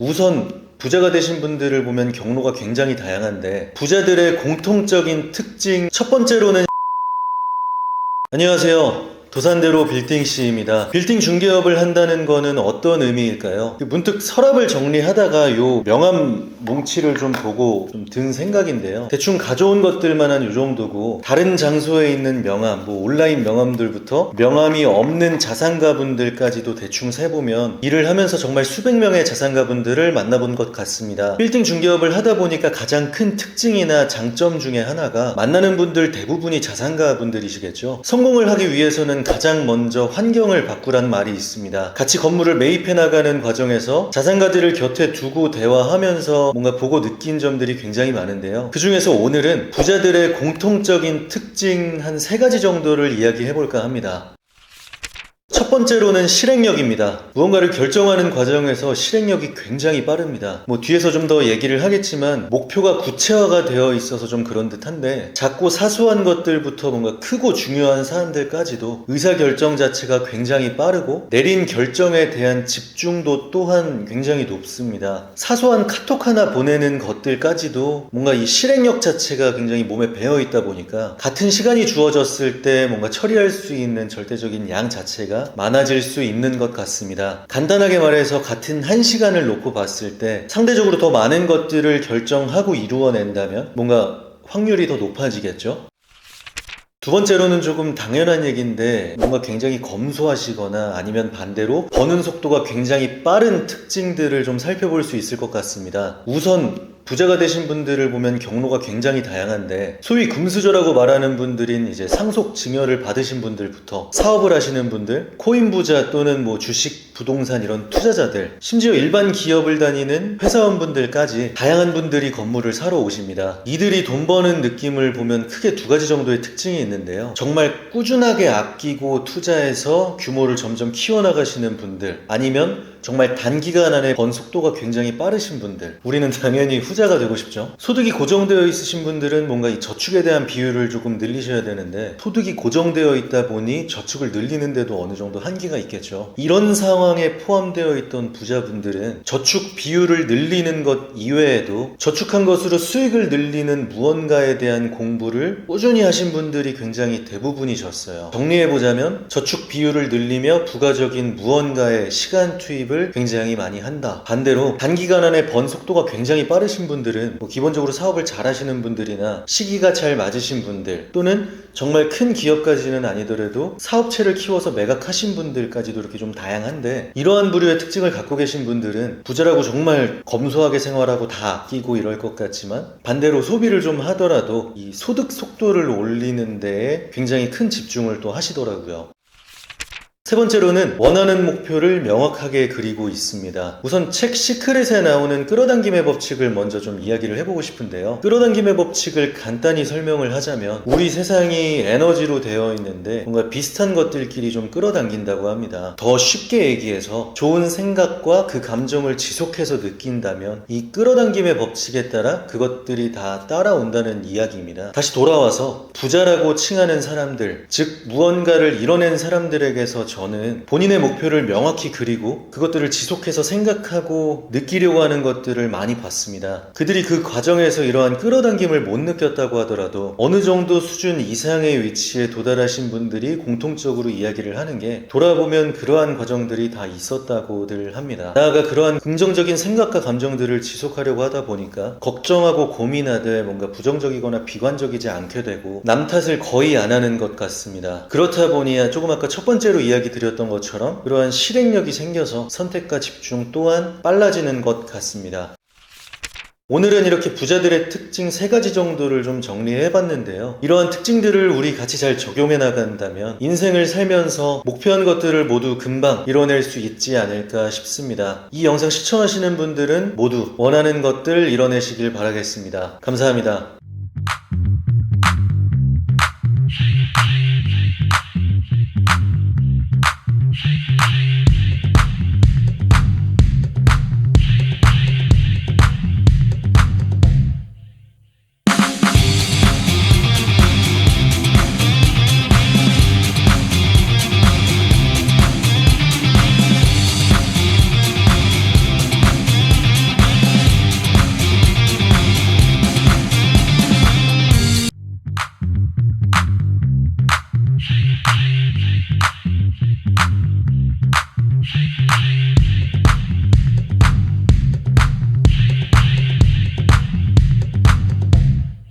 우선 부자가 되신 분들을 보면 경로가 굉장히 다양한데 부자들의 공통적인 특징 첫 번째로는 안녕하세요. 도산대로 빌딩씨입니다. 빌딩 중개업을 한다는 거는 어떤 의미일까요? 문득 서랍을 정리하다가 요 명함 뭉치를 좀 보고 좀 든 생각인데요. 대충 가져온 것들만 한 요 정도고 다른 장소에 있는 명함, 온라인 명함들부터 명함이 없는 자산가분들까지도 대충 세보면 일을 하면서 정말 수백 명의 자산가분들을 만나본 것 같습니다. 빌딩 중개업을 하다 보니까 가장 큰 특징이나 장점 중에 하나가 만나는 분들 대부분이 자산가분들이시겠죠. 성공을 하기 위해서는 가장 먼저 환경을 바꾸란 말이 있습니다. 같이 건물을 매입해 나가는 과정에서 자산가들을 곁에 두고 대화하면서 뭔가 보고 느낀 점들이 굉장히 많은데요. 그 중에서 오늘은 부자들의 공통적인 특징 한 3가지 정도를 이야기해 볼까 합니다. 첫 번째로는 실행력입니다. 무언가를 결정하는 과정에서 실행력이 굉장히 빠릅니다. 뒤에서 좀 더 얘기를 하겠지만 목표가 구체화가 되어 있어서 좀 그런 듯한데 작고 사소한 것들부터 뭔가 크고 중요한 사안들까지도 의사결정 자체가 굉장히 빠르고 내린 결정에 대한 집중도 또한 굉장히 높습니다. 사소한 카톡 하나 보내는 것들까지도 뭔가 이 실행력 자체가 굉장히 몸에 배어있다 보니까 같은 시간이 주어졌을 때 뭔가 처리할 수 있는 절대적인 양 자체가 많아질 수 있는 것 같습니다. 간단하게 말해서 같은 1시간을 놓고 봤을 때 상대적으로 더 많은 것들을 결정하고 이루어낸다면 뭔가 확률이 더 높아지겠죠? 두 번째로는 조금 당연한 얘기인데 뭔가 굉장히 검소하시거나 아니면 반대로 버는 속도가 굉장히 빠른 특징들을 좀 살펴볼 수 있을 것 같습니다. 우선 부자가 되신 분들을 보면 경로가 굉장히 다양한데 소위 금수저라고 말하는 분들인 이제 상속 증여를 받으신 분들부터 사업을 하시는 분들, 코인 부자 또는 주식, 부동산 이런 투자자들, 심지어 일반 기업을 다니는 회사원분들까지 다양한 분들이 건물을 사러 오십니다. 이들이 돈 버는 느낌을 보면 크게 2가지 정도의 특징이 있는데요. 정말 꾸준하게 아끼고 투자해서 규모를 점점 키워나가시는 분들, 아니면 정말 단기간 안에 번 속도가 굉장히 빠르신 분들, 우리는 당연히 후자가 되고 싶죠. 소득이 고정되어 있으신 분들은 뭔가 이 저축에 대한 비율을 조금 늘리셔야 되는데 소득이 고정되어 있다 보니 저축을 늘리는데도 어느 정도 한계가 있겠죠. 이런 상황에 포함되어 있던 부자분들은 저축 비율을 늘리는 것 이외에도 저축한 것으로 수익을 늘리는 무언가에 대한 공부를 꾸준히 하신 분들이 굉장히 대부분이셨어요. 정리해보자면 저축 비율을 늘리며 부가적인 무언가의 시간 투입 굉장히 많이 한다. 반대로 단기간 안에 번 속도가 굉장히 빠르신 분들은 기본적으로 사업을 잘 하시는 분들이나 시기가 잘 맞으신 분들 또는 정말 큰 기업까지는 아니더라도 사업체를 키워서 매각하신 분들까지도 이렇게 좀 다양한데 이러한 부류의 특징을 갖고 계신 분들은 부자라고 정말 검소하게 생활하고 다 아끼고 이럴 것 같지만 반대로 소비를 좀 하더라도 이 소득 속도를 올리는 데에 굉장히 큰 집중을 또 하시더라고요. 세 번째로는 원하는 목표를 명확하게 그리고 있습니다. 우선 책 시크릿에 나오는 끌어당김의 법칙을 먼저 좀 이야기를 해보고 싶은데요. 끌어당김의 법칙을 간단히 설명을 하자면 우리 세상이 에너지로 되어 있는데 뭔가 비슷한 것들끼리 좀 끌어당긴다고 합니다. 더 쉽게 얘기해서 좋은 생각과 그 감정을 지속해서 느낀다면 이 끌어당김의 법칙에 따라 그것들이 다 따라온다는 이야기입니다. 다시 돌아와서 부자라고 칭하는 사람들, 즉 무언가를 이뤄낸 사람들에게서 저는 본인의 목표를 명확히 그리고 그것들을 지속해서 생각하고 느끼려고 하는 것들을 많이 봤습니다. 그들이 그 과정에서 이러한 끌어당김을 못 느꼈다고 하더라도 어느 정도 수준 이상의 위치에 도달하신 분들이 공통적으로 이야기를 하는 게 돌아보면 그러한 과정들이 다 있었다고들 합니다. 나아가 그러한 긍정적인 생각과 감정들을 지속하려고 하다 보니까 걱정하고 고민하되 뭔가 부정적이거나 비관적이지 않게 되고 남 탓을 거의 안 하는 것 같습니다. 그렇다 보니 조금 아까 첫 번째로 이야기 드렸던 것처럼 그러한 실행력이 생겨서 선택과 집중 또한 빨라지는 것 같습니다. 오늘은 이렇게 부자들의 특징 3가지 정도를 좀 정리해봤는데요. 이러한 특징들을 우리 같이 잘 적용해 나간다면 인생을 살면서 목표한 것들을 모두 금방 이뤄낼 수 있지 않을까 싶습니다. 이 영상 시청하시는 분들은 모두 원하는 것들 이뤄내시길 바라겠습니다. 감사합니다.